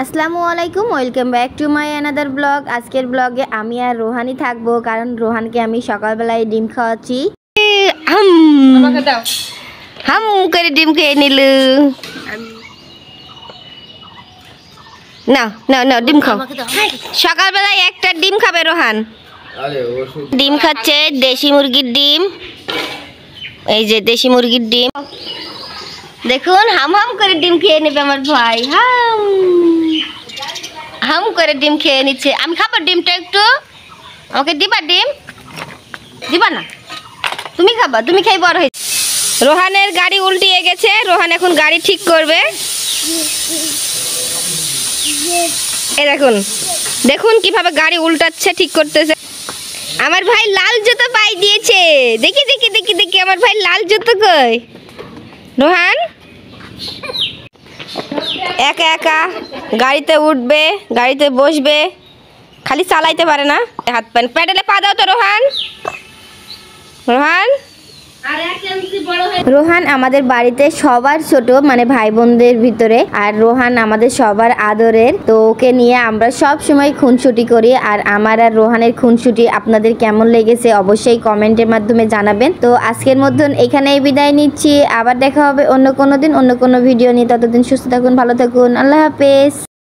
আসসালামু আলাইকুম, welcome back to my another blog. আজকের ব্লগে আমি আর রোহানি থাকবো, কারণ রোহানকে আমি সকালবেলায় ডিম খাওয়াচ্ছি। হাম করে ডিম খেয়ে নিল। না না না, ডিম খাও। সকালবেলায় একটা ডিম খাবে রোহান। ডিম খাচ্ছে, দেশি মুরগির ডিম। এই যে দেশি মুরগির ডিম দেখুন, হাম হাম করে ডিম খেয়ে নেবে আমার ভাই। হাম হাম করে ডিম খেয়ে নিচ্ছে। আমি খাবো ডিমটা, একটু আমাকে দিবা। ডিম দিবা না? তুমি খাবা, তুমি খাই বড় হয়েছে। রোহানের গাড়ি উল্টিয়ে গেছে, রোহান এখন গাড়ি ঠিক করবে। এই দেখুন দেখুন কিভাবে গাড়ি উল্টাচ্ছে, ঠিক করতেছে। আমার ভাই লাল জুতো পাই দিয়েছে। দেখি দেখি দেখি দেখি আমার ভাই লাল জুতো কই। রোহান একা একা গাড়িতে উঠবে, গাড়িতে বসবে, খালি চালাইতে পারে না। হাত প্যাডেলে পা দাও তো রোহান। রোহান রোহান আমাদের বাড়িতে সবার ছোট, মানে ভাই বোনদের ভিতরে। আর রোহান আমাদের সবার আদরের। তো ওকে নিয়ে আমরা সব সময় খুনসুটি করি। আর আমার আর রোহানের খুনসুটি আপনাদের কেমন লেগেছে অবশ্যই কমেন্টের মাধ্যমে জানাবেন। তো আজকের মতন এখানেই বিদায় নিচ্ছি। আবার দেখা হবে অন্য কোনো দিন, অন্য কোনো ভিডিও নিয়ে। ততদিন সুস্থ থাকুন, ভালো থাকুন, আল্লাহ হাফেজ।